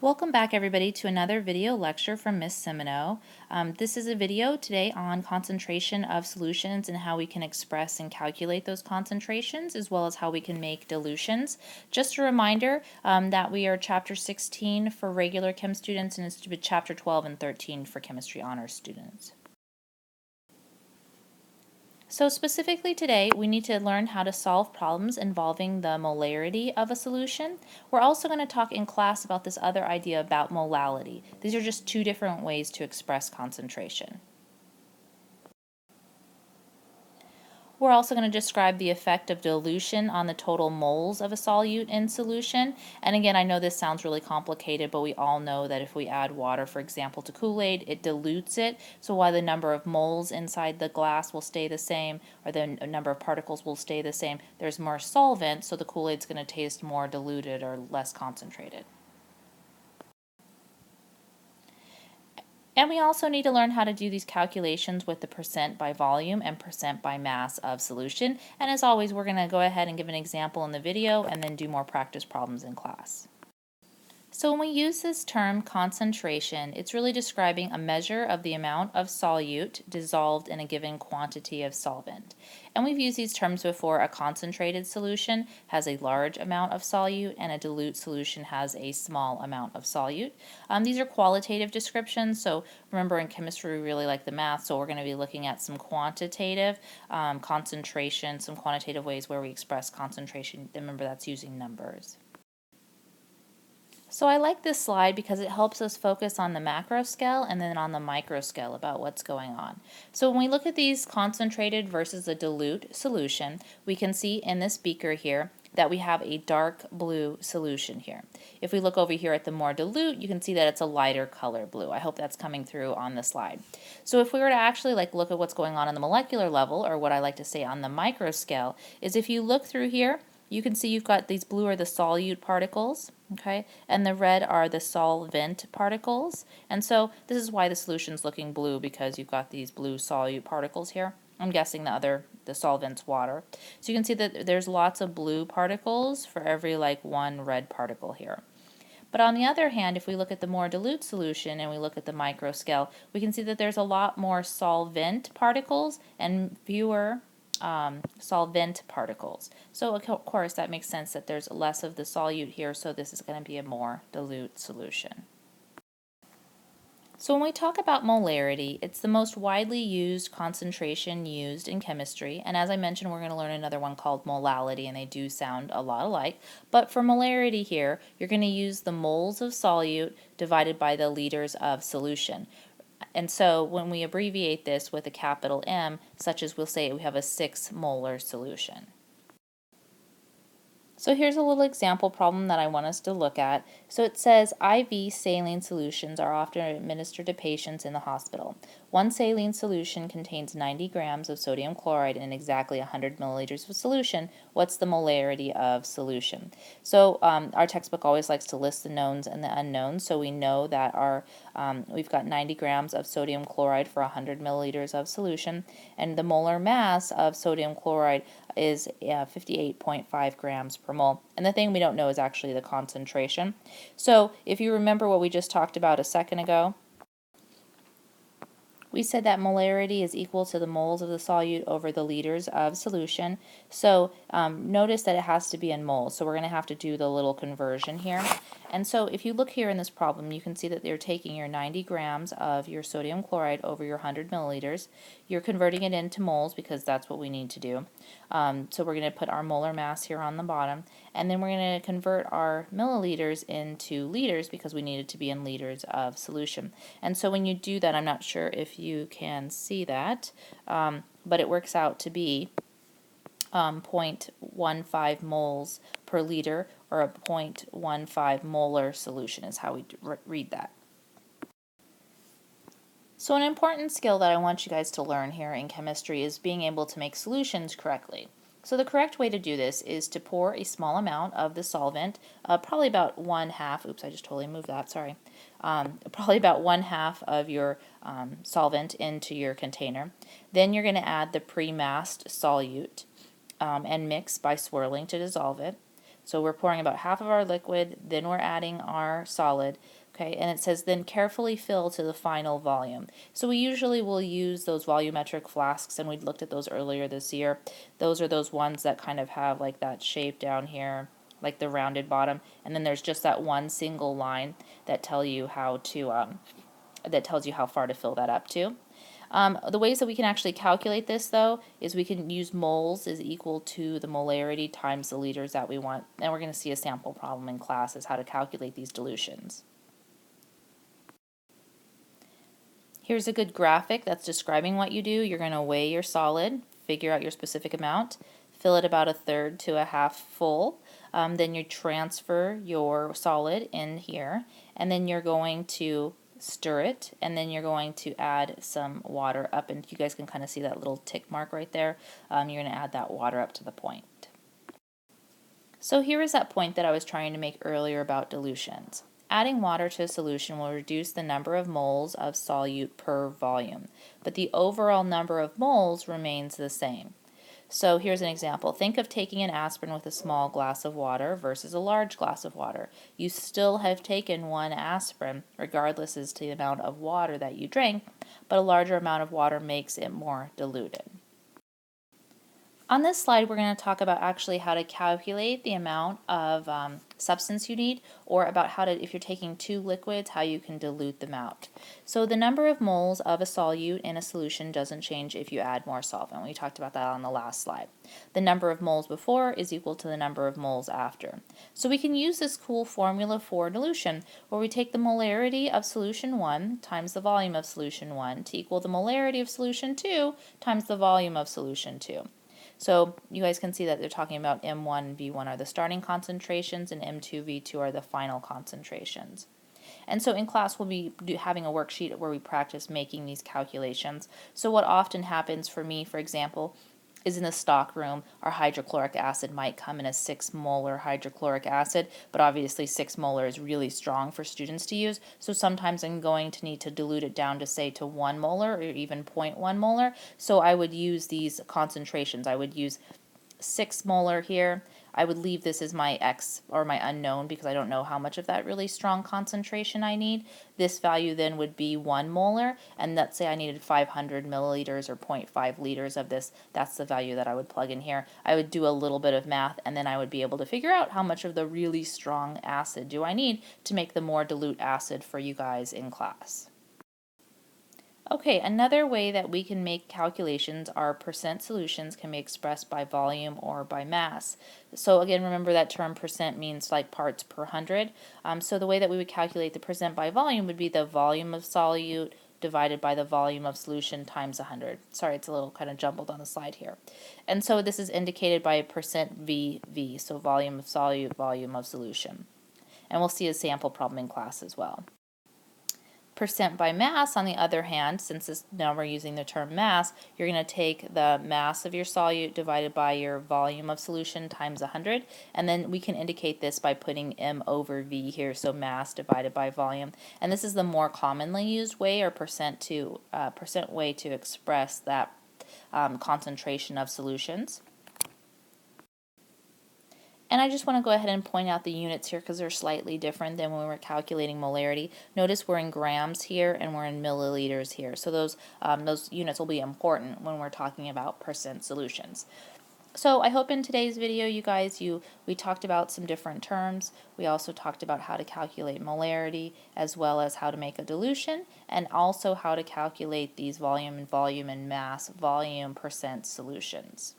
Welcome back everybody to another video lecture from Miss Semino. This is a video today on concentration of solutions and how we can express and calculate those concentrations, as well as how we can make dilutions. Just a reminder that we are chapter 16 for regular chem students, and it's chapter 12 and 13 for chemistry honors students. So specifically today, we need to learn how to solve problems involving the molarity of a solution. We're also going to talk in class about this other idea about molality. These are just two different ways to express concentration. We're also going to describe the effect of dilution on the total moles of a solute in solution. And again, I know this sounds really complicated, but we all know that if we add water, for example, to Kool-Aid, it dilutes it. So while the number of moles inside the glass will stay the same, or the number of particles will stay the same, there's more solvent, so the Kool-Aid's going to taste more diluted or less concentrated. And we also need to learn how to do these calculations with the percent by volume and percent by mass of solution. And as always, we're going to go ahead and give an example in the video and then do more practice problems in class. So when we use this term concentration, it's really describing a measure of the amount of solute dissolved in a given quantity of solvent. And we've used these terms before. A concentrated solution has a large amount of solute, and a dilute solution has a small amount of solute. These are qualitative descriptions, so remember in chemistry we really like the math, so we're going to be looking at some quantitative concentration, some quantitative ways where we express concentration. Remember, that's using numbers. So I like this slide because it helps us focus on the macro scale and then on the micro scale about what's going on. So when we look at these concentrated versus a dilute solution, we can see in this beaker here that we have a dark blue solution here. If we look over here at the more dilute, you can see that it's a lighter color blue. I hope that's coming through on the slide. So if we were to actually look at what's going on the molecular level, or what I like to say on the micro scale, is if you look through here, you can see you've got these blue are the solute particles, okay, and the red are the solvent particles. And so this is why the solution's looking blue, because you've got these blue solute particles here. I'm guessing the solvent's water. So you can see that there's lots of blue particles for every one red particle here. But on the other hand, if we look at the more dilute solution and we look at the micro scale, we can see that there's a lot more solvent particles and fewer solvent particles. So of course that makes sense that there's less of the solute here, so this is going to be a more dilute solution. So when we talk about molarity, it's the most widely used concentration used in chemistry, and as I mentioned, we're going to learn another one called molality, and they do sound a lot alike. But for molarity here, you're going to use the moles of solute divided by the liters of solution. And so when we abbreviate this with a capital M, such as we'll say we have a 6 molar solution. So here's a little example problem that I want us to look at. So it says IV saline solutions are often administered to patients in the hospital. One saline solution contains 90 grams of sodium chloride in exactly 100 milliliters of solution. What's the molarity of solution? So our textbook always likes to list the knowns and the unknowns, so we know that we've got 90 grams of sodium chloride for 100 milliliters of solution, and the molar mass of sodium chloride is 58.5 grams per mole. And the thing we don't know is actually the concentration. So if you remember what we just talked about a second ago, we said that molarity is equal to the moles of the solute over the liters of solution. So notice that it has to be in moles, so we're going to have to do the little conversion here. And so if you look here in this problem, you can see that they're taking your 90 grams of your sodium chloride over your 100 milliliters. You're converting it into moles because that's what we need to do. So we're going to put our molar mass here on the bottom, and then we're going to convert our milliliters into liters because we need it to be in liters of solution. And so when you do that, I'm not sure if you can see that, but it works out to be 0.15 moles per liter, or a 0.15 molar solution is how we read that. So an important skill that I want you guys to learn here in chemistry is being able to make solutions correctly. So the correct way to do this is to pour a small amount of the solvent, probably about 1/2, oops, I just totally moved that, sorry, probably about 1/2 of your solvent into your container. Then you're going to add the pre-massed solute and mix by swirling to dissolve it. So we're pouring about half of our liquid, then we're adding our solid. Okay, and it says then carefully fill to the final volume. So we usually will use those volumetric flasks, and we looked at those earlier this year. Those are those ones that kind of have like that shape down here, like the rounded bottom, and then there's just that one single line that tells you how far to fill that up to. The ways that we can actually calculate this, though, is we can use moles is equal to the molarity times the liters that we want, and we're going to see a sample problem in class as how to calculate these dilutions. Here's a good graphic that's describing what you do. You're going to weigh your solid, figure out your specific amount, fill it about 1/3 to 1/2 full. Then you transfer your solid in here, and then you're going to stir it, and then you're going to add some water up, and you guys can kind of see that little tick mark right there. You're going to add that water up to the point. So here is that point that I was trying to make earlier about dilutions. Adding water to a solution will reduce the number of moles of solute per volume, but the overall number of moles remains the same. So here's an example. Think of taking an aspirin with a small glass of water versus a large glass of water. You still have taken one aspirin, regardless as to the amount of water that you drank, but a larger amount of water makes it more diluted. On this slide, we're going to talk about actually how to calculate the amount of substance you need, or about how to, if you're taking two liquids, how you can dilute them out. So the number of moles of a solute in a solution doesn't change if you add more solvent. We talked about that on the last slide. The number of moles before is equal to the number of moles after. So we can use this cool formula for dilution, where we take the molarity of solution 1 times the volume of solution 1 to equal the molarity of solution 2 times the volume of solution 2. So you guys can see that they're talking about M1 and V1 are the starting concentrations, and M2, V2 are the final concentrations. And so in class we'll be having a worksheet where we practice making these calculations. So what often happens for me, for example, is in the stock room, our hydrochloric acid might come in a 6 molar hydrochloric acid, but obviously 6 molar is really strong for students to use, so sometimes I'm going to need to dilute it down to, say, to 1 molar or even 0.1 molar, so I would use these concentrations. I would use 6 molar here. I would leave this as my X, or my unknown, because I don't know how much of that really strong concentration I need. This value then would be 1 molar, and let's say I needed 500 milliliters or 0.5 liters of this. That's the value that I would plug in here. I would do a little bit of math, and then I would be able to figure out how much of the really strong acid do I need to make the more dilute acid for you guys in class. Okay, another way that we can make calculations are percent solutions can be expressed by volume or by mass. So again, remember that term percent means like parts per 100. So the way that we would calculate the percent by volume would be the volume of solute divided by the volume of solution times 100. Sorry, it's a little kind of jumbled on the slide here. And so this is indicated by percent VV, so volume of solute, volume of solution. And we'll see a sample problem in class as well. Percent by mass, on the other hand, since now we're using the term mass, you're going to take the mass of your solute divided by your volume of solution times 100, and then we can indicate this by putting M over V here, so mass divided by volume. And this is the more commonly used way, or percent way to express that concentration of solutions. And I just want to go ahead and point out the units here because they're slightly different than when we were calculating molarity. Notice we're in grams here and we're in milliliters here. So those units will be important when we're talking about percent solutions. So I hope in today's video, you guys, we talked about some different terms. We also talked about how to calculate molarity, as well as how to make a dilution, and also how to calculate these volume and mass volume percent solutions.